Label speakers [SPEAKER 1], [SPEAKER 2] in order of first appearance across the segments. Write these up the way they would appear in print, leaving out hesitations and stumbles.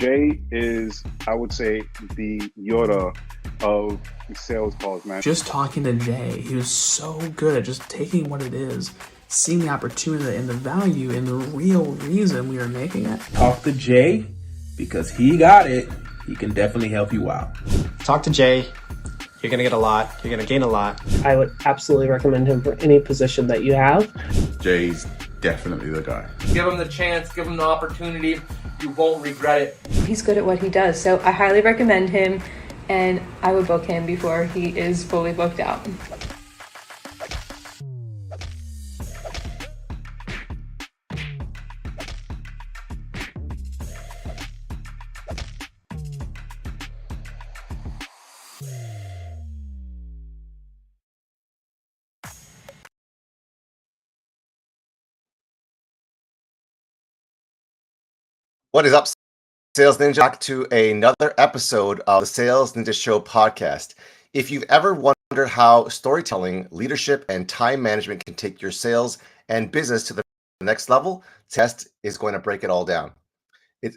[SPEAKER 1] Jay is, I would say, the Yoda of sales calls, man.
[SPEAKER 2] Just talking to Jay, he was so good at just taking what it is, seeing the opportunity and the value and the real reason we are making it.
[SPEAKER 3] Talk to Jay because he got it. He can definitely help you out.
[SPEAKER 4] Talk to Jay. You're going to get a lot. You're going to gain a lot.
[SPEAKER 5] I would absolutely recommend him for any position that you have.
[SPEAKER 6] Jay's definitely the guy.
[SPEAKER 7] Give him the chance, give him the opportunity. You won't regret it.
[SPEAKER 8] He's good at what he does, so I highly recommend him, and I would book him before he is fully booked out.
[SPEAKER 9] What is up, Sales Ninja? Back to another episode of the Sales Ninja Show podcast. If you've ever wondered how storytelling, leadership, and time management can take your sales and business to the next level, Test is going to break it all down.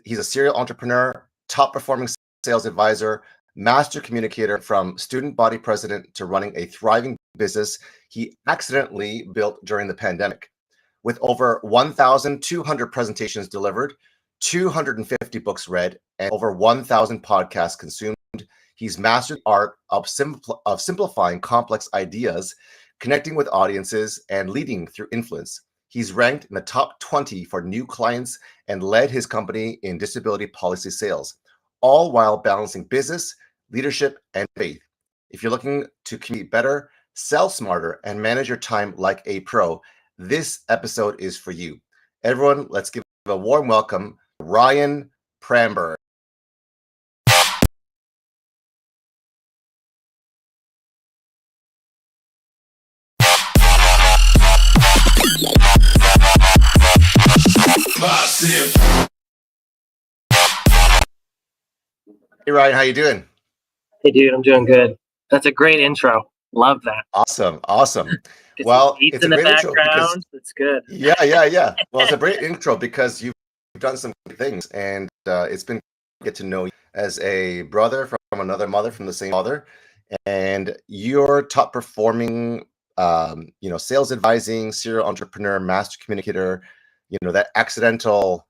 [SPEAKER 9] He's a serial entrepreneur, top performing sales advisor, master communicator, from student body president to running a thriving business he accidentally built during the pandemic. With over 1,200 presentations delivered, 250 books read, and over 1,000 podcasts consumed, he's mastered the art of simplifying complex ideas, connecting with audiences, and leading through influence. He's ranked in the top 20 for new clients and led his company in disability policy sales, all while balancing business, leadership, and faith. If you're looking to communicate better, sell smarter, and manage your time like a pro, this episode is for you. Everyone, let's give a warm welcome Ryan Pramberg. Hey Ryan, how you doing?
[SPEAKER 5] Hey dude, I'm doing good. That's a great intro. Love that.
[SPEAKER 9] Awesome.
[SPEAKER 5] Well,
[SPEAKER 9] it's
[SPEAKER 5] in
[SPEAKER 9] a
[SPEAKER 5] the
[SPEAKER 9] great intro because,
[SPEAKER 5] background. It's good.
[SPEAKER 9] Yeah. Well, it's a great intro because you've done some good things, and it's been get to know you as a brother from another mother from the same father, and you're top performing, sales advising, serial entrepreneur, master communicator, that accidental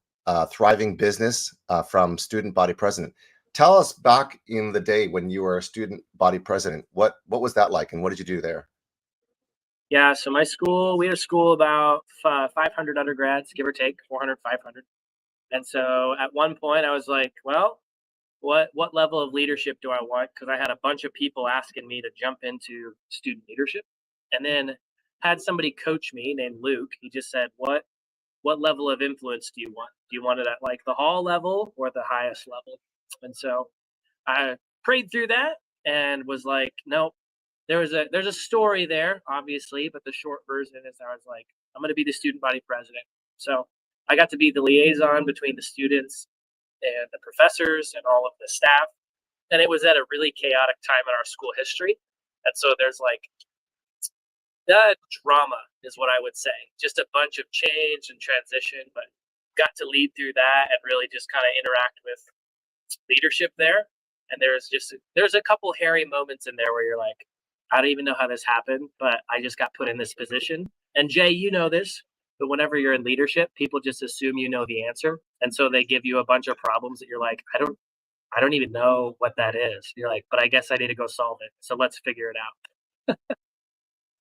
[SPEAKER 9] thriving business from student body president. Tell us, back in the day when you were a student body president, what was that like, and what did you do there?
[SPEAKER 5] Yeah, so my school, we had a school about 500 undergrads, give or take, 400, 500. And so at one point I was like, well, what level of leadership do I want? Because I had a bunch of people asking me to jump into student leadership, and then had somebody coach me named Luke. He just said, what level of influence do you want? Do you want it at like the hall level or the highest level? And so I prayed through that and was like, nope. There's a story there, obviously, but the short version is I was like, I'm going to be the student body president. So I got to be the liaison between the students and the professors and all of the staff. And it was at a really chaotic time in our school history. And so there's like the drama is what I would say. Just a bunch of change and transition, but got to lead through that and really just kind of interact with leadership there. And there's a couple hairy moments in there where you're like, I don't even know how this happened, but I just got put in this position. And Jay, you know this, but whenever you're in leadership, people just assume you know the answer. And so they give you a bunch of problems that you're like, I don't even know what that is. You're like, but I guess I need to go solve it. So let's figure it out.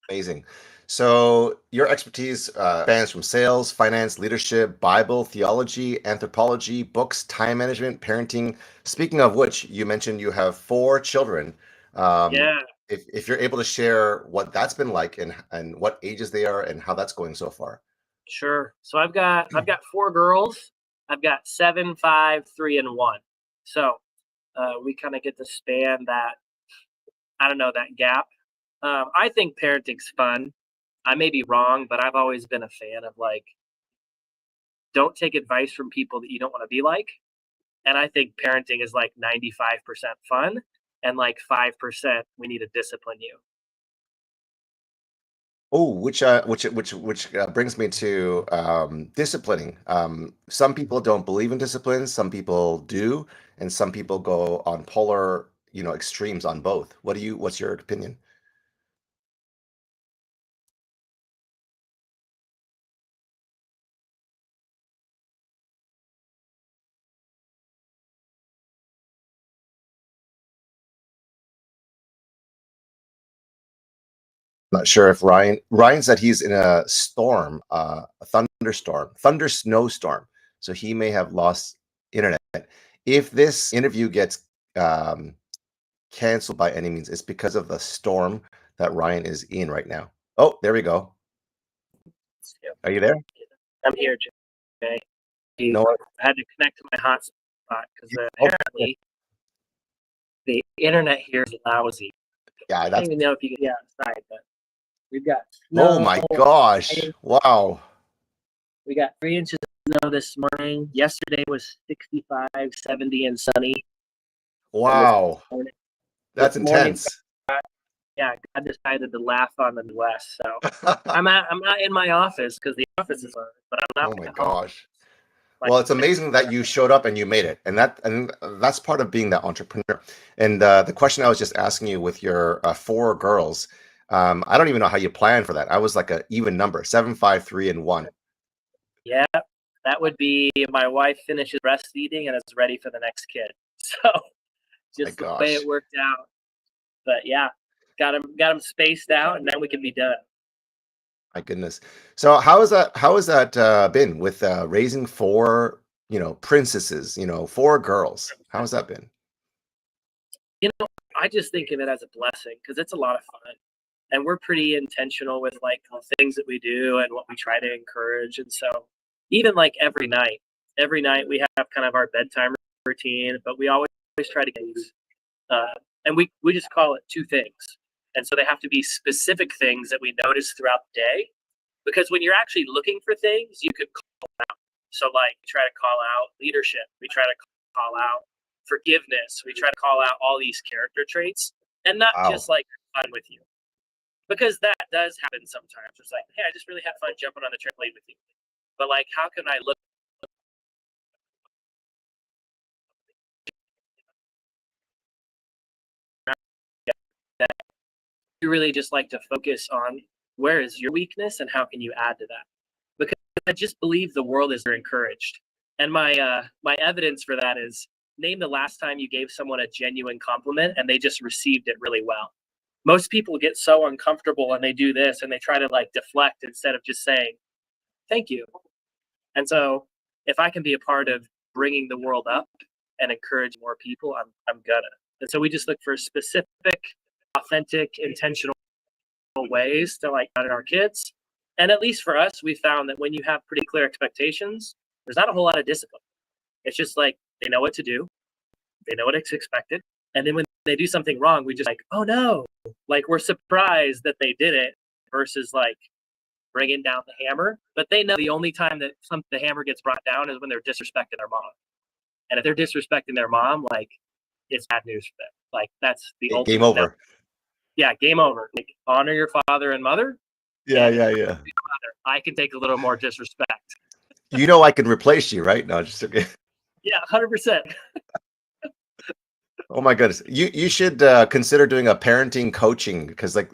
[SPEAKER 9] Amazing. So your expertise spans from sales, finance, leadership, Bible, theology, anthropology, books, time management, parenting. Speaking of which, you mentioned you have 4 children.
[SPEAKER 5] Yeah.
[SPEAKER 9] If you're able to share what that's been like and what ages they are and how that's going so far.
[SPEAKER 5] Sure. So I've got 4 girls. I've got 7, 5, 3, and 1. So we kind of get to span that, that gap. I think parenting's fun. I may be wrong, but I've always been a fan of like, don't take advice from people that you don't want to be like. And I think parenting is like 95% fun, and like 5% we need to discipline you.
[SPEAKER 9] Oh, which brings me to disciplining. Some people don't believe in discipline, some people do, and some people go on polar, extremes on both. What's your opinion? Not sure if Ryan said he's in a storm, a thunder snowstorm, so he may have lost internet. If this interview gets um, canceled by any means, it's because of the storm that Ryan is in right now. Oh, there we go. Are you there?
[SPEAKER 5] I'm here, Jay.
[SPEAKER 9] No.
[SPEAKER 5] I had to connect to my hotspot because
[SPEAKER 9] Oh,
[SPEAKER 5] apparently the internet here is lousy.
[SPEAKER 9] yeah,
[SPEAKER 5] I don't even know if you can get outside, but we've got
[SPEAKER 9] oh
[SPEAKER 5] snow.
[SPEAKER 9] my gosh. Wow.
[SPEAKER 5] We got 3 inches of snow this morning. Yesterday was 65, 70, and sunny.
[SPEAKER 9] Wow. That's
[SPEAKER 5] This morning,
[SPEAKER 9] intense.
[SPEAKER 5] yeah, I decided to laugh on the Midwest. So I'm not in my office because the office is on, but I'm not.
[SPEAKER 9] Oh my
[SPEAKER 5] at home.
[SPEAKER 9] gosh. Well, it's amazing that you showed up and you made it, and that's part of being that entrepreneur. And the question I was just asking you with your 4 girls, I don't even know how you plan for that. I was like an even number, 7, 5, 3, and 1.
[SPEAKER 5] Yeah, that would be my wife finishes breastfeeding and is ready for the next kid. So just the way it worked out. But yeah, got them spaced out, and then we can be done.
[SPEAKER 9] My goodness. So how has that been with raising 4, princesses, 4 girls? How has that been?
[SPEAKER 5] I just think of it as a blessing because it's a lot of fun. And we're pretty intentional with like the things that we do and what we try to encourage. And so even like every night we have kind of our bedtime routine, but we always try to get and we just call it 2 things. And so they have to be specific things that we notice throughout the day. Because when you're actually looking for things, you could call out. So like we try to call out leadership. We try to call out forgiveness. We try to call out all these character traits and not just like fun with you. Because that does happen sometimes. It's like, hey, I just really had fun jumping on the trampoline with you. But like, how can I look that you really just like to focus on where is your weakness and how can you add to that? Because I just believe the world is encouraged. And my evidence for that is name the last time you gave someone a genuine compliment and they just received it really well. Most people get so uncomfortable and they do this and they try to like deflect instead of just saying, thank you. And so if I can be a part of bringing the world up and encourage more people, I'm gonna. And so we just look for specific, authentic, intentional ways to like guide our kids. And at least for us, we found that when you have pretty clear expectations, there's not a whole lot of discipline. It's just like they know what to do, they know what is expected, and then when they do something wrong, we just like, oh no, like we're surprised that they did it versus like bringing down the hammer. But they know the only time that the hammer gets brought down is when they're disrespecting their mom. And if they're disrespecting their mom, like it's bad news for them. Like that's the ultimate.
[SPEAKER 9] Game over.
[SPEAKER 5] Yeah, game over. Like honor your father and mother.
[SPEAKER 9] Yeah.
[SPEAKER 5] I can take a little more disrespect.
[SPEAKER 9] I can replace you, right? No, just okay.
[SPEAKER 5] Yeah, 100%.
[SPEAKER 9] Oh my goodness. You should consider doing a parenting coaching because like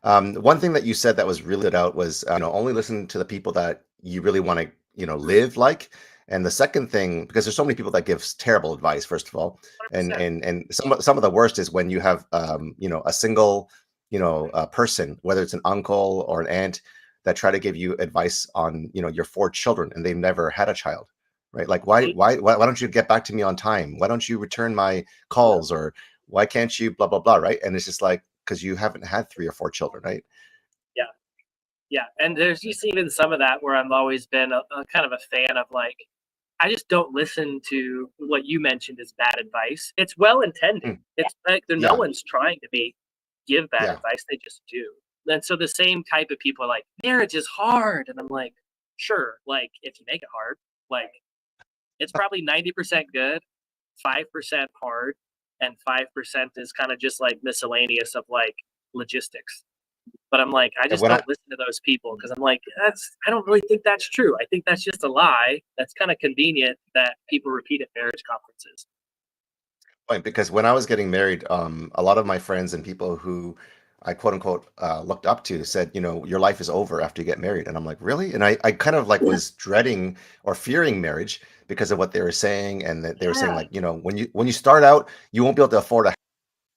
[SPEAKER 9] one thing that you said that was really good out was only listen to the people that you really want to live like. And the second thing, because there's so many people that give terrible advice, first of all, and some of the worst is when you have a single person, whether it's an uncle or an aunt, that try to give you advice on your 4 children and they've never had a child, right? Like why don't you get back to me on time? Why don't you return my calls? Or why can't you blah blah blah, right? And it's just like because you haven't had 3 or 4 children, right?
[SPEAKER 5] Yeah, and there's just even some of that where I've always been a kind of a fan of like, I just don't listen to what you mentioned as bad advice. It's well intended. It's like no one's trying to give bad advice. They just do. And so the same type of people are like, marriage is hard. And I'm like, sure. Like if you make it hard, like it's probably 90% good, 5% hard, and 5% is kind of just like miscellaneous of like logistics. But I'm like, I
[SPEAKER 9] And
[SPEAKER 5] just
[SPEAKER 9] when I
[SPEAKER 5] don't listen to those people because I'm like, I don't really think that's true. I think that's just a lie. That's kind of convenient that people repeat at marriage conferences.
[SPEAKER 9] point, because when I was getting married, a lot of my friends and people who I quote unquote looked up to said, you know, your life is over after you get married. And I'm like, really? And I kind of like was dreading or fearing marriage because of what they were saying. And that they were saying
[SPEAKER 5] Yeah,
[SPEAKER 9] like, you know, when you start out, you won't be able to afford a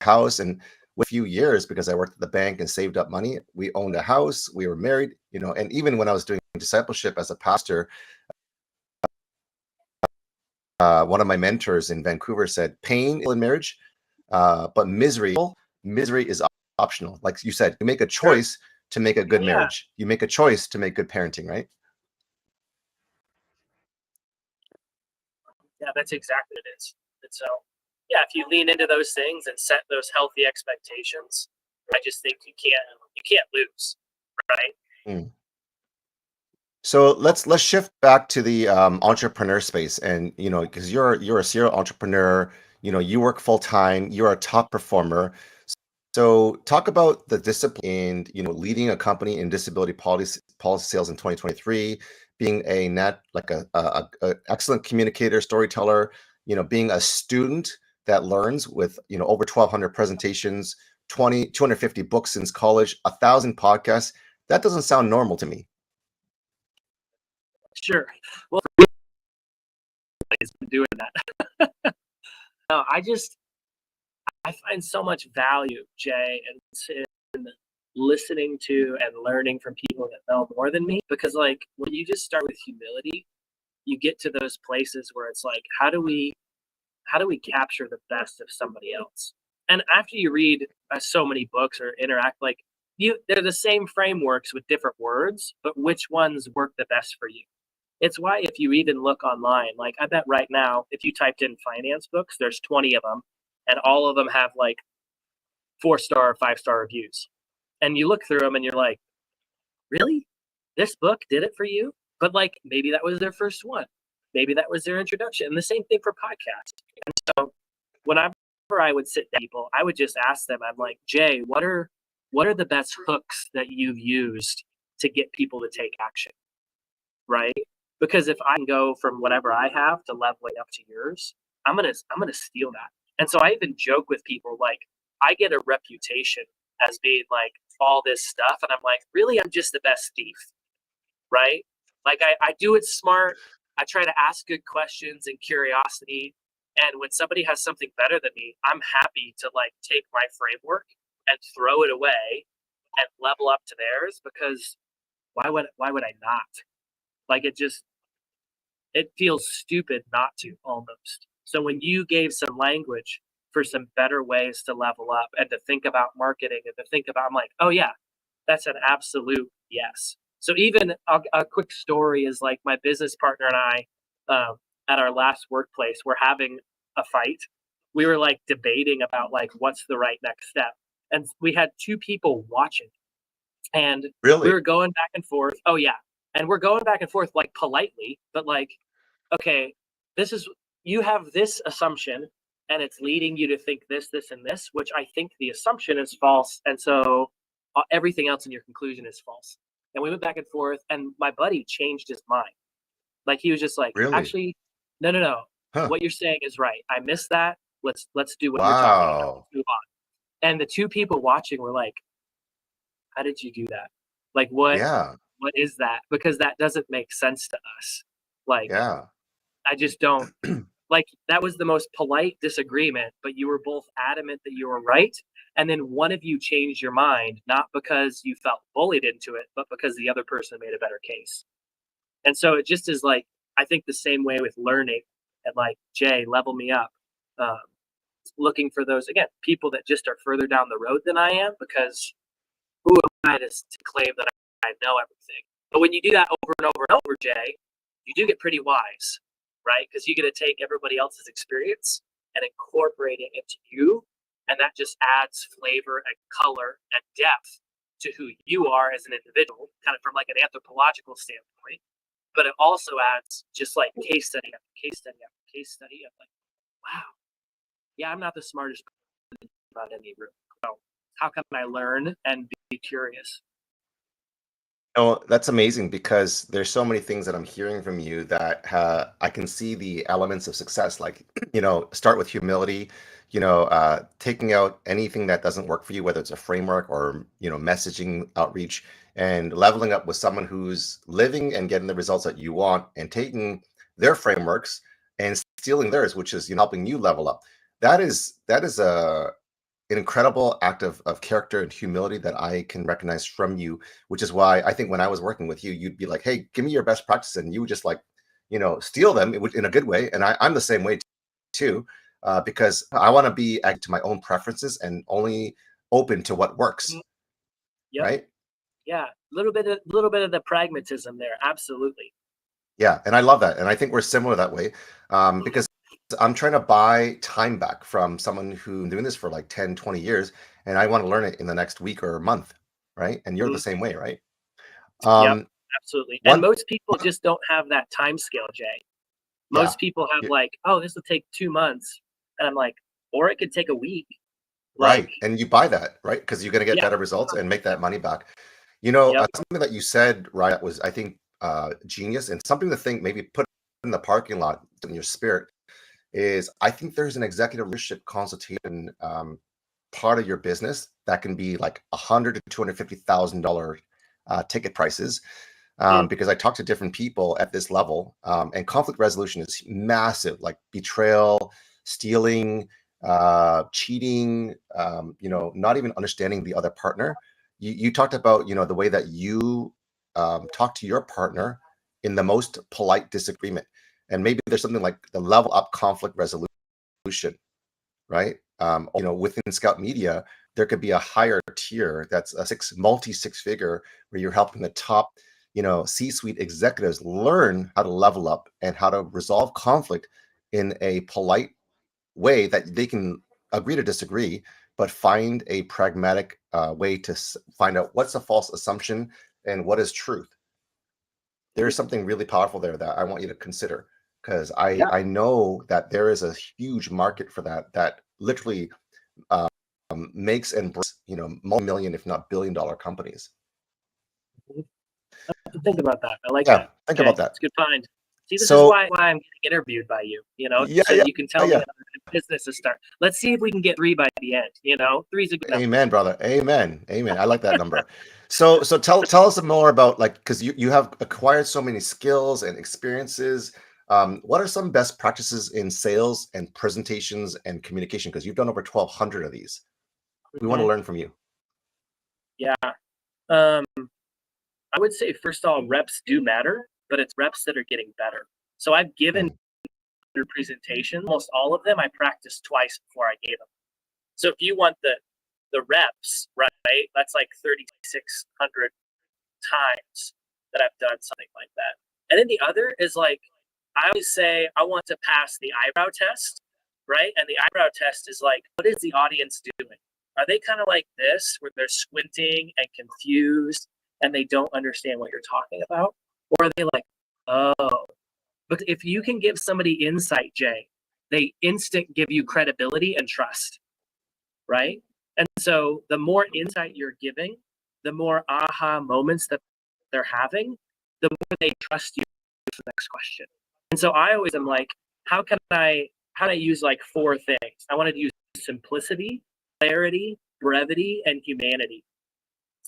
[SPEAKER 9] house. And with a few years, because I worked at the bank and saved up money, we owned a house, we were married, you know, and even when I was doing discipleship as a pastor, one of my mentors in Vancouver said, pain in marriage, but misery is optional. Like you said, you make a
[SPEAKER 5] sure.
[SPEAKER 9] choice to make a good
[SPEAKER 5] Yeah,
[SPEAKER 9] marriage. You make a choice to make good parenting, right?
[SPEAKER 5] yeah, that's exactly what it is. And so, yeah, if you lean into those things and set those healthy expectations, I just think you can't lose, right?
[SPEAKER 9] Mm. So let's shift back to the entrepreneur space, and you know, because you're a serial entrepreneur, you know, you work full time, you're a top performer. So talk about the discipline in, you know, leading a company in disability policy sales in 2023, being a net like a excellent communicator, storyteller, you know, being a student that learns with, you know, over 1,200 presentations, 250 books since college, 1,000 podcasts. That doesn't sound normal to me.
[SPEAKER 5] Sure. Well, he's been doing that. No, I find so much value, Jay, in listening to and learning from people that know more than me. Because like when you just start with humility, you get to those places where it's like, how do we capture the best of somebody else? And after you read so many books or interact, like they're the same frameworks with different words, but which ones work the best for you? It's why if you even look online, like I bet right now, if you typed in finance books, there's 20 of them, and all of them have like 4-star, 5-star reviews. And you look through them and you're like, really? This book did it for you? But like maybe that was their first one. Maybe that was their introduction. And the same thing for podcasts. And so whenever I would sit down with people, I would just ask them, I'm like, Jay, what are the best hooks that you've used to get people to take action? Right? Because if I can go from whatever I have to leveling up to yours, I'm gonna steal that. And so I even joke with people like I get a reputation as being like all this stuff, and I'm like, really, I'm just the best thief, right? Like I do it smart. I try to ask good questions and curiosity. And when somebody has something better than me, I'm happy to like take my framework and throw it away and level up to theirs because why would I not? Like it feels stupid not to almost. So when you gave some language for some better ways to level up and to think about marketing and to think about, I'm like, oh yeah, that's an absolute yes. So even a quick story is like my business partner and I, at our last workplace, we're having a fight. We were like debating about like what's the right next step, and we had two people watching, and we
[SPEAKER 9] Really?
[SPEAKER 5] were going back and forth. Oh yeah, and we're going back and forth like politely, but like, okay, this is you have this assumption, and it's leading you to think this, this, and this, which I think the assumption is false, and so everything else in your conclusion is false. And we went back and forth, and my buddy changed his mind. Like he was just like,
[SPEAKER 9] Really?
[SPEAKER 5] actually, no, no, no.
[SPEAKER 9] Huh.
[SPEAKER 5] What you're saying is right. I missed that. Let's do what you're talking about.
[SPEAKER 9] Wow.
[SPEAKER 5] Let's move on. And the two people watching were like, how did you do that? Like
[SPEAKER 9] Yeah.
[SPEAKER 5] what is that? Because that doesn't make sense to us. Like
[SPEAKER 9] Yeah.
[SPEAKER 5] I just don't like that was the most polite disagreement, but you were both adamant that you were right. And then one of you changed your mind, not because you felt bullied into it, but because the other person made a better case. And so it just is like, I think the same way with learning and like, Jay, level me up. Um, Looking for those, again, people that just are further down the road than I am because who am I to claim that I know everything? But when you do that over and over and over, Jay, you do get pretty wise, right? Because you get to take everybody else's experience and incorporate it into you. And that just adds flavor and color and depth to who you are as an individual, kind of from like an anthropological standpoint. But it also adds just like case study after case study after case study of like, wow, yeah, I'm not the smartest person about any room. So how can I learn and be curious?
[SPEAKER 9] Oh, that's amazing because there's so many things that I'm hearing from you that I can see the elements of success. Like, start with humility, taking out anything that doesn't work for you, whether it's a framework or, messaging outreach, and leveling up with someone who's living and getting the results that you want and taking their frameworks and stealing theirs, which is, helping you level up. That is an incredible act of character and humility that I can recognize from you, which is why I think when I was working with you, you'd be like, hey, give me your best practices. And you would just like, steal them in a good way. And I'm the same way too, because I want to be acting to my own preferences and only open to what works.
[SPEAKER 5] Yep.
[SPEAKER 9] Right.
[SPEAKER 5] Yeah. A little bit of the pragmatism there. Absolutely.
[SPEAKER 9] Yeah. And I love that. And I think we're similar that way, because I'm trying to buy time back from someone who's doing this for like 10, 20 years, and I want to learn it in the next week or month, right? And you're the same way, right?
[SPEAKER 5] Yep, absolutely. And most people just don't have that time scale, Jay. Most people have like, oh, this will take 2 months. And I'm like, or it could take a week.
[SPEAKER 9] Right. And you buy that, right? Because you're going to get better results and make that money back. Something that you said, right, was, I think, genius, and something to think, maybe put in the parking lot in your spirit, is I think there's an executive leadership consultation part of your business that can be like $100,000 to $250,000 ticket prices, because I talk to different people at this level, and conflict resolution is massive, like betrayal, stealing, cheating, not even understanding the other partner. You talked about, the way that you talk to your partner in the most polite disagreement. And maybe there's something like the level up conflict resolution, right? Within Skout Media, there could be a higher tier that's a multi-six figure, where you're helping the top, C-suite executives learn how to level up and how to resolve conflict in a polite way that they can agree to disagree, but find a pragmatic way to find out what's a false assumption and what is truth. There's something really powerful there that I want you to consider, because I know that there is a huge market for that literally makes and breaks, multi-million, if not billion-dollar companies.
[SPEAKER 5] Think about that. I like that.
[SPEAKER 9] Think about that.
[SPEAKER 5] It's a good find. See, this is why I'm getting interviewed by you, so you can tell me how the business is start. Let's see if we can get 3 by the end. 3's a good number.
[SPEAKER 9] Amen, brother. Amen. I like that number. So tell us more about, like, because you have acquired so many skills and experiences. What are some best practices in sales and presentations and communication? Because you've done over 1,200 of these. We want to learn from you.
[SPEAKER 5] Yeah. I would say, first of all, reps do matter, but it's reps that are getting better. So I've given your presentation, almost all of them I practiced twice before I gave them. So if you want the reps, right, that's like 3,600 times that I've done something like that. And then the other is, like, I always say I want to pass the eyebrow test, right? And the eyebrow test is like, what is the audience doing? Are they kind of like this, where they're squinting and confused and they don't understand what you're talking about? Or are they like, oh? But if you can give somebody insight, Jay, they instant give you credibility and trust, right? And so the more insight you're giving, the more aha moments that they're having, the more they trust you for the next question. And so I always am like, how can I use like 4 things? I wanted to use simplicity, clarity, brevity, and humanity.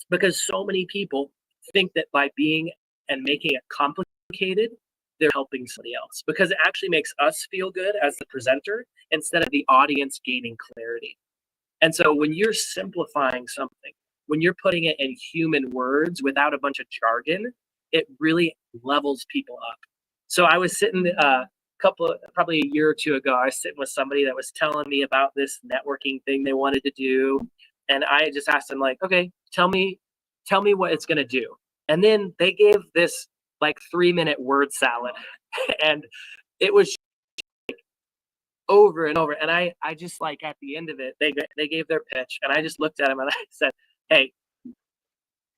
[SPEAKER 5] Because so many people think that by being and making it complicated, they're helping somebody else, because it actually makes us feel good as the presenter instead of the audience gaining clarity. And so when you're simplifying something, when you're putting it in human words without a bunch of jargon, it really levels people up. So I was sitting probably a year or 2 ago, I was sitting with somebody that was telling me about this networking thing they wanted to do. And I just asked them, like, okay, tell me what it's going to do. And then they gave this like 3-minute word salad and it was like over and over. And I just, like, at the end of it, they gave their pitch and I just looked at them and I said, hey,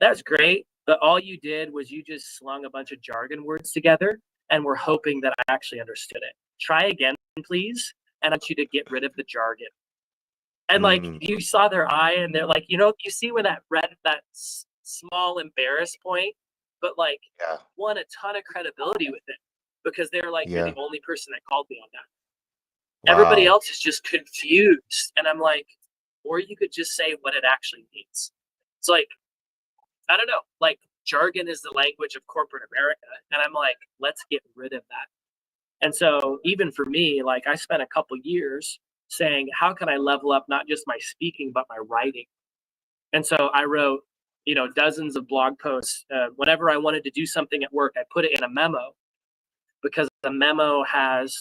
[SPEAKER 5] that's great. But all you did was you just slung a bunch of jargon words together and we're hoping that I actually understood it. Try again, please. And I want you to get rid of the jargon. And like
[SPEAKER 9] Mm.
[SPEAKER 5] you saw their eye, and they're like, you see where that small embarrassed point, but like
[SPEAKER 9] Yeah.
[SPEAKER 5] won a ton of credibility with it because they're like, you're
[SPEAKER 9] Yeah.
[SPEAKER 5] the only person that called me on that. Everybody
[SPEAKER 9] Wow.
[SPEAKER 5] else is just confused. And I'm like, or you could just say what it actually means. It's like, I don't know, like jargon is the language of corporate America. And I'm like, let's get rid of that. And so even for me, like I spent a couple years saying, how can I level up not just my speaking, but my writing? And so I wrote, dozens of blog posts. Whenever I wanted to do something at work, I put it in a memo because the memo has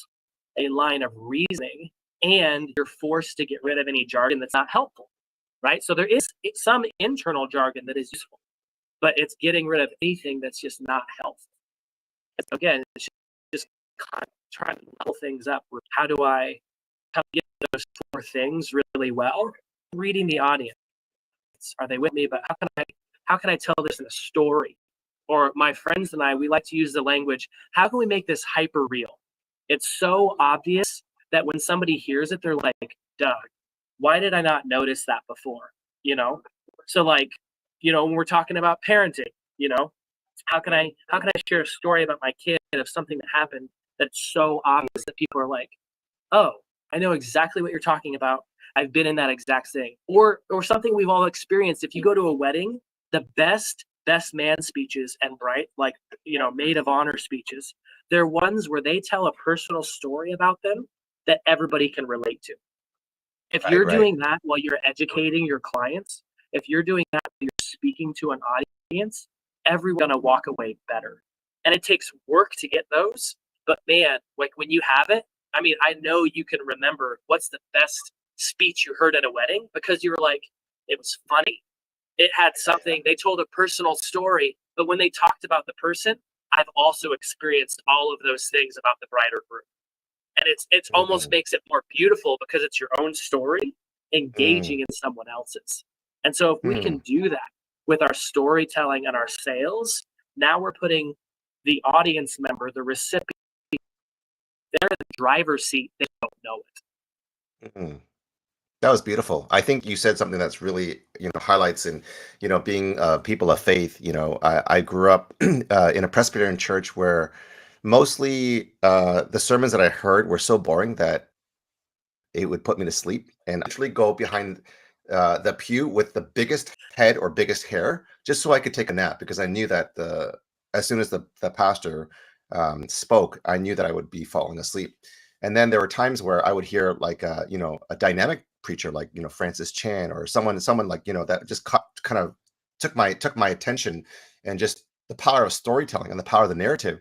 [SPEAKER 5] a line of reasoning and you're forced to get rid of any jargon that's not helpful, right? So there is some internal jargon that is useful, but it's getting rid of anything that's just not helpful. So again, it's just trying to level things up. How do I get those four things really well? Reading the audience. Are they with me? But how can I tell this in a story? Or my friends and I, we like to use the language, how can we make this hyper real? It's so obvious that when somebody hears it, they're like, Doug, why did I not notice that before? So like, when we're talking about parenting, how can I share a story about my kid of something that happened that's so obvious that people are like, oh, I know exactly what you're talking about. I've been in that exact thing. Or something we've all experienced. If you go to a wedding, the best man speeches and maid of honor speeches, they're ones where they tell a personal story about them that everybody can relate to. If you're doing that while you're educating your clients, if you're doing that while you're speaking to an audience, everyone's gonna walk away better. And it takes work to get those, but man, like when you have it, I mean, I know you can remember what's the best speech you heard at a wedding because you were like, it was funny. It had something, they told a personal story, but when they talked about the person, I've also experienced all of those things about the bride or groom. And it's almost makes it more beautiful because it's your own story engaging in someone else's. And so if we can do that with our storytelling and our sales, now we're putting the audience member, the recipient, they're in the driver's seat. They don't know it.
[SPEAKER 9] That was beautiful. I think you said something that's really, highlights in, being people of faith. I grew up in a Presbyterian church where mostly the sermons that I heard were so boring that it would put me to sleep, and I actually go behind the pew with the biggest head or biggest hair just so I could take a nap because I knew that as soon as the pastor spoke, I knew that I would be falling asleep. And then there were times where I would hear like a dynamic preacher like Francis Chan or someone like that just kind of took my attention, and just the power of storytelling and the power of the narrative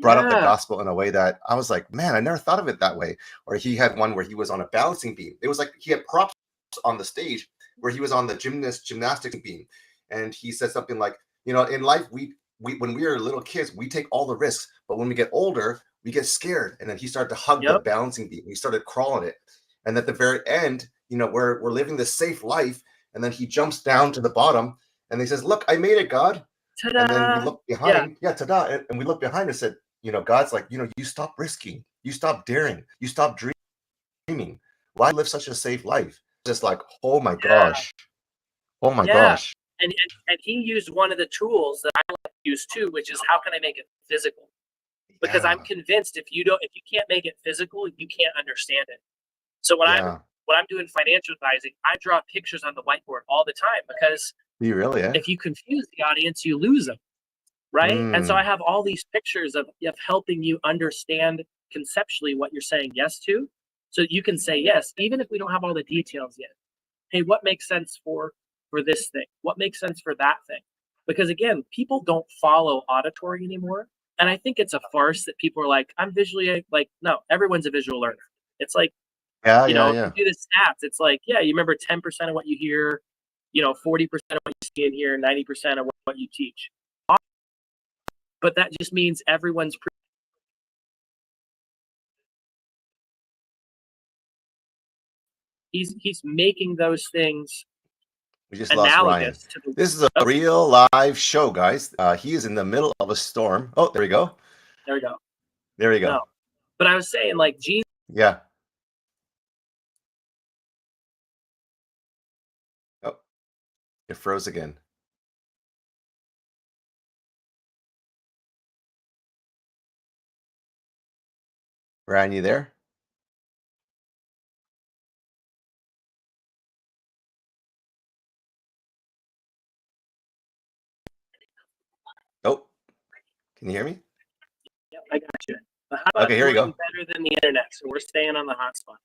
[SPEAKER 9] brought up the gospel in a way that I was like, man, I never thought of it that way. Or he had one where he was on a balancing beam. It was like he had props on the stage where he was on the gymnastics beam, and he said something like, in life we when we are little kids we take all the risks, but when we get older we get scared. And then he started to hug the balancing beam. He started crawling it, and at the very end, we're living this safe life, and then he jumps down to the bottom, and he says, "Look, I made it, God."
[SPEAKER 5] Ta-da!
[SPEAKER 9] And then we look behind, ta-da, and we look behind and said, God's like, you stop risking, you stop daring, you stop dreaming. Why live such a safe life? Just like, oh my gosh, oh my gosh.
[SPEAKER 5] And he used one of the tools that I like to use too, which is how can I make it physical? Because I'm convinced if you can't make it physical, you can't understand it. So when I'm doing financial advising, I draw pictures on the whiteboard all the time because if you confuse the audience, you lose them, right? And so I have all these pictures of helping you understand conceptually what you're saying yes to, so you can say yes, even if we don't have all the details yet. Hey, what makes sense for this thing? What makes sense for that thing? Because again, people don't follow auditory anymore. And I think it's a farce that people are like, I'm visually no, everyone's a visual learner. It's like, if you do the stats, it's like, you remember 10% of what you hear, 40% of what you see and hear, 90% of what you teach. But that just means everyone's he's making those things
[SPEAKER 9] we just lost Ryan. This is a real live show, guys. He is in the middle of a storm. Oh, there we go.
[SPEAKER 5] There we go.
[SPEAKER 9] There we go.
[SPEAKER 5] No. But I was saying, like, Jesus.
[SPEAKER 9] Yeah. It froze again. Ryan, you there? Oh, can you hear me?
[SPEAKER 5] Yep, I got you. The hotspot
[SPEAKER 9] Okay, here you go.
[SPEAKER 5] better than the internet, so we're staying on the hotspot.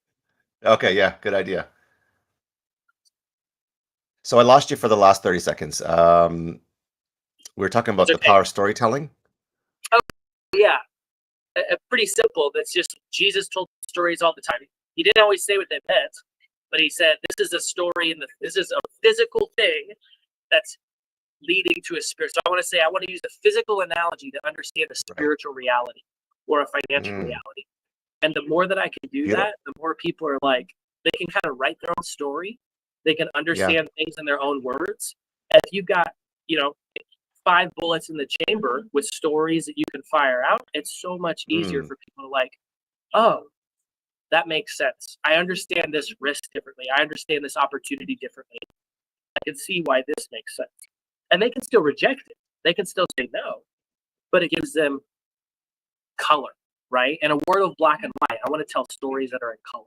[SPEAKER 9] Okay, yeah, good idea. So I lost you for the last 30 seconds. We were talking about the power of storytelling.
[SPEAKER 5] Oh, yeah. Pretty simple. That's just Jesus told stories all the time. He didn't always say what they meant, but he said, this is a story, and this is a physical thing that's leading to a spirit. So I want to use a physical analogy to understand a spiritual reality or a financial reality. And the more that I can do that, the more people are like, they can kind of write their own story. They can understand things in their own words. And if you've got, 5 bullets in the chamber with stories that you can fire out, it's so much easier for people to like, oh, that makes sense. I understand this risk differently. I understand this opportunity differently. I can see why this makes sense. And they can still reject it. They can still say no, but it gives them color, right? In a world of black and white, I want to tell stories that are in color.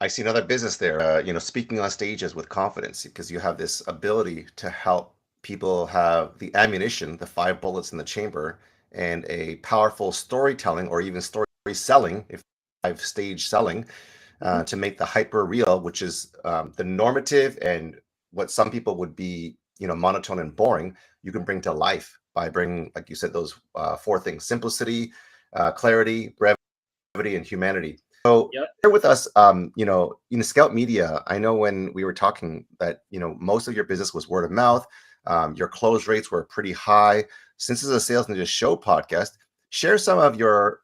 [SPEAKER 9] I see another business there, speaking on stages with confidence, because you have this ability to help people have the ammunition, the 5 bullets in the chamber, and a powerful storytelling or even story selling, if 5-stage selling, to make the hyper real, which is the normative and what some people would be, monotone and boring, you can bring to life by bringing, like you said, those 4 things: simplicity, clarity, brevity, and humanity. So here with us, in Skout Media, I know when we were talking that, most of your business was word of mouth. Your close rates were pretty high. Since this is a Sales Ninja Show podcast, share some of your,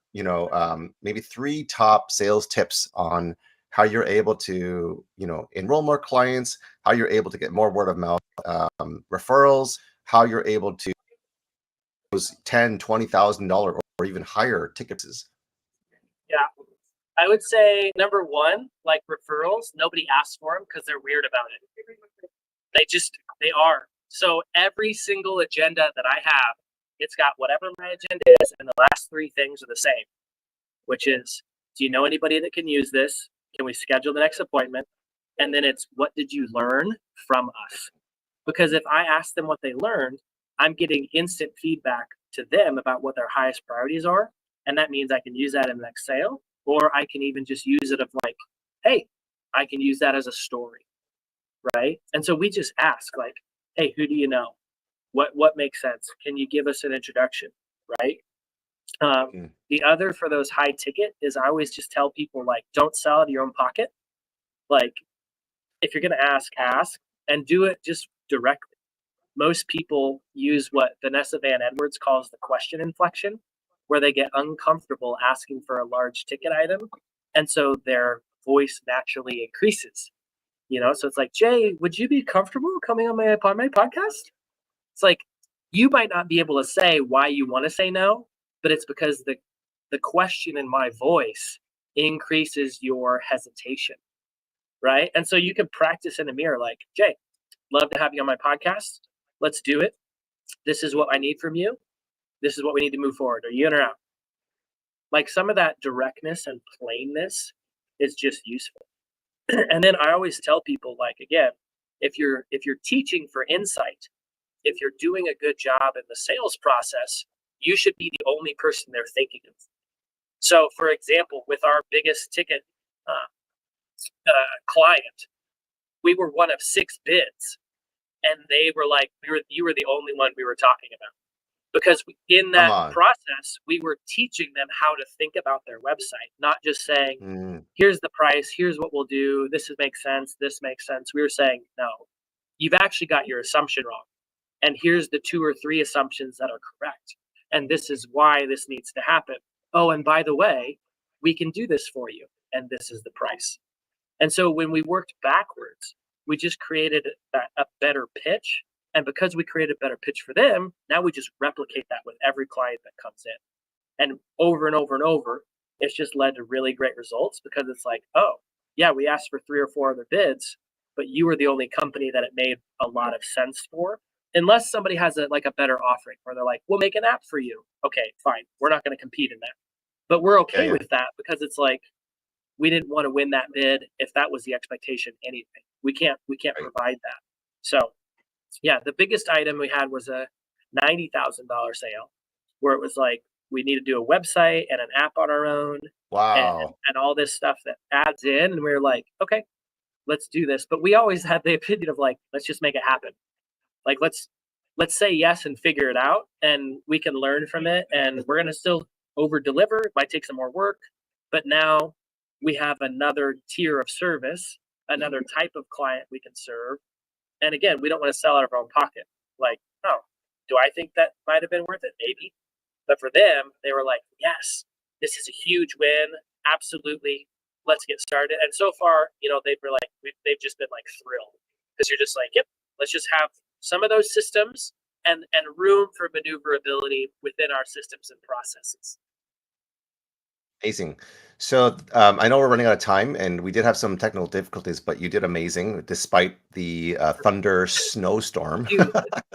[SPEAKER 9] maybe 3 top sales tips on how you're able to, enroll more clients, how you're able to get more word of mouth referrals, how you're able to those $10,000, $20,000 or even higher tickets.
[SPEAKER 5] Yeah. I would say number 1, like referrals, nobody asks for them because they're weird about it. They are. So every single agenda that I have, it's got whatever my agenda is, and the last 3 things are the same, which is, do you know anybody that can use this? Can we schedule the next appointment? And then it's, what did you learn from us? Because if I ask them what they learned, I'm getting instant feedback to them about what their highest priorities are. And that means I can use that in the next sale. Or I can even just use it of like, hey, I can use that as a story, right? And so we just ask like, hey, who do you know? What makes sense? Can you give us an introduction, right? The other for those high ticket is I always just tell people like, don't sell out of your own pocket. Like, if you're going to ask, and do it just directly. Most people use what Vanessa Van Edwards calls the question inflection, where they get uncomfortable asking for a large ticket item. And so their voice naturally increases, So it's like, Jay, would you be comfortable coming on my podcast? It's like, you might not be able to say why you want to say no, but it's because the question in my voice increases your hesitation, right? And so you can practice in the mirror like, Jay, love to have you on my podcast. Let's do it. This is what I need from you. This is what we need to move forward. Are you in or out? Like, some of that directness and plainness is just useful. And then I always tell people, like, again, if you're teaching for insight, if you're doing a good job in the sales process, you should be the only person they're thinking of. So, for example, with our biggest ticket client, we were one of 6 bids, and they were like, you were the only one we were talking about. Because in that process, we were teaching them how to think about their website, not just saying, here's the price, here's what we'll do, this makes sense, this makes sense. We were saying, no, you've actually got your assumption wrong. And here's the 2 or 3 assumptions that are correct. And this is why this needs to happen. Oh, and by the way, we can do this for you. And this is the price. And so when we worked backwards, we just created a better pitch. And because we created a better pitch for them, now we just replicate that with every client that comes in. And over and over and over, it's just led to really great results, because it's like, oh, yeah, we asked for 3 or 4 other bids, but you were the only company that it made a lot of sense for. Unless somebody has a better offering where they're like, we'll make an app for you. Okay, fine. We're not going to compete in that. But we're okay with that because it's like, we didn't want to win that bid if that was the expectation anything. We can't provide that. So yeah, the biggest item we had was a $90,000 sale where it was like, we need to do a website and an app on our own.
[SPEAKER 9] Wow.
[SPEAKER 5] And all this stuff that adds in. And we were like, okay, let's do this. But we always had the opinion of like, let's just make it happen. Like, let's say yes and figure it out, and we can learn from it. And we're going to still over deliver. It might take some more work, but now we have another tier of service, another type of client we can serve. And again, we don't want to sell out of our own pocket. Like, oh, do I think that might have been worth it? Maybe. But for them, they were like, yes, this is a huge win. Absolutely. Let's get started. And so far, they've just been like thrilled because you're just like, yep, let's just have some of those systems and room for maneuverability within our systems and processes.
[SPEAKER 9] Amazing. So I know we're running out of time, and we did have some technical difficulties, but you did amazing despite the thunder snowstorm.
[SPEAKER 5] Dude,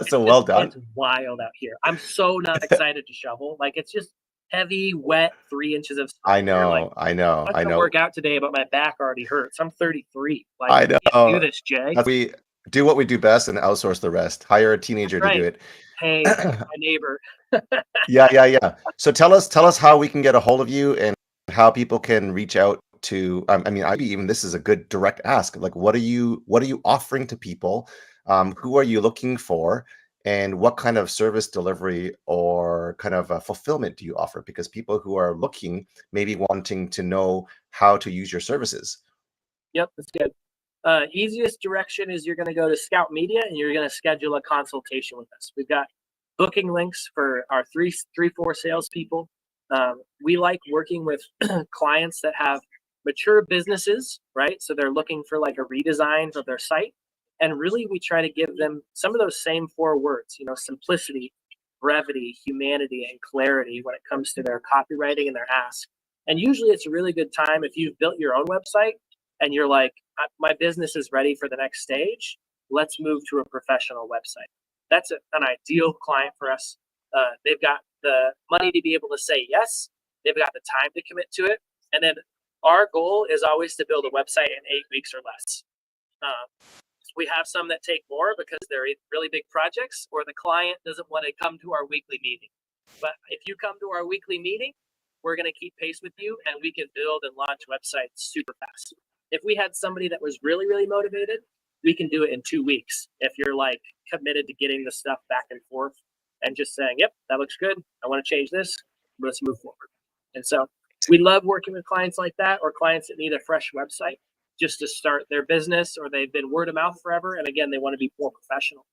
[SPEAKER 9] So well done.
[SPEAKER 5] It's wild out here. I'm so not excited to shovel. Like, it's just heavy, wet, 3 inches of snow.
[SPEAKER 9] I know.
[SPEAKER 5] Like, I'm gonna work out today, but my back already hurts. I'm 33. Like,
[SPEAKER 9] I know.
[SPEAKER 5] can't do this, Jay.
[SPEAKER 9] We do what we do best and outsource the rest. Hire a teenager to do it.
[SPEAKER 5] Hey, my neighbor.
[SPEAKER 9] Yeah. So tell us how we can get a hold of you and how people can reach out to. This is a good direct ask. Like, what are you offering to people? Who are you looking for? And what kind of service delivery or kind of fulfillment do you offer? Because people who are looking may be wanting to know how to use your services.
[SPEAKER 5] Yep, that's good. Easiest direction is you're going to go to Skout Media and you're going to schedule a consultation with us. We've got booking links for our 3-4 salespeople. We like working with clients that have mature businesses, right? So they're looking for like a redesign of their site. And really, we try to give them some of those same 4 words, simplicity, brevity, humanity, and clarity when it comes to their copywriting and their ask. And usually it's a really good time if you've built your own website and you're like, my business is ready for the next stage. Let's move to a professional website. That's an ideal client for us. They've got the money to be able to say yes. They've got the time to commit to it. And then our goal is always to build a website in 8 weeks or less. We have some that take more because they're really big projects, or the client doesn't want to come to our weekly meeting. But if you come to our weekly meeting, we're going to keep pace with you, and we can build and launch websites super fast. If we had somebody that was really, really motivated, we can do it in 2 weeks. If you're like committed to getting the stuff back and forth and just saying, yep, that looks good. I want to change this. Let's move forward. And so we love working with clients like that, or clients that need a fresh website just to start their business, or they've been word of mouth forever. And again, they want to be more professional.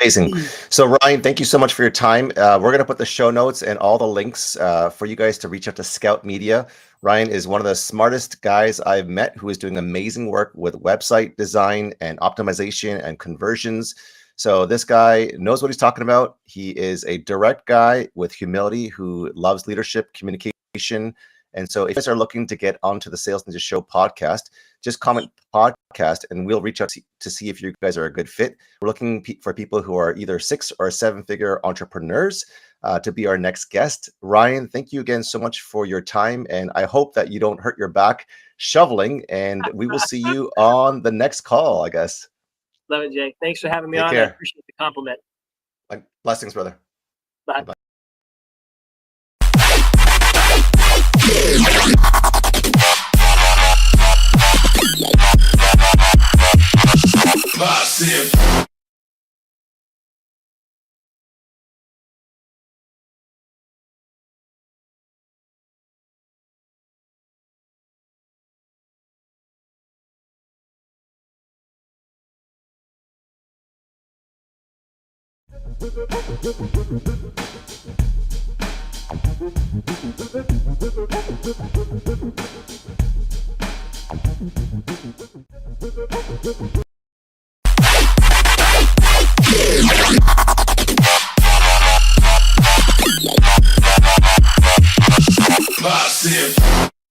[SPEAKER 9] Amazing. So Ryan, thank you so much for your time. We're going to put the show notes and all the links for you guys to reach out to Skout Media. Ryan is one of the smartest guys I've met who is doing amazing work with website design and optimization and conversions. So this guy knows what he's talking about. He is a direct guy with humility who loves leadership, communication. And so if you guys are looking to get onto the Sales Ninja Show podcast, just comment podcast and we'll reach out to see if you guys are a good fit. We're looking for people who are either 6 or 7-figure entrepreneurs to be our next guest. Ryan, thank you again so much for your time. And I hope that you don't hurt your back shoveling, and we will see you on the next call, I guess.
[SPEAKER 5] Love it, Jay. Thanks for having me
[SPEAKER 9] Take
[SPEAKER 5] on.
[SPEAKER 9] care.
[SPEAKER 5] I appreciate the compliment.
[SPEAKER 9] Blessings, brother.
[SPEAKER 5] Bye.
[SPEAKER 9] Bye.
[SPEAKER 6] Massive.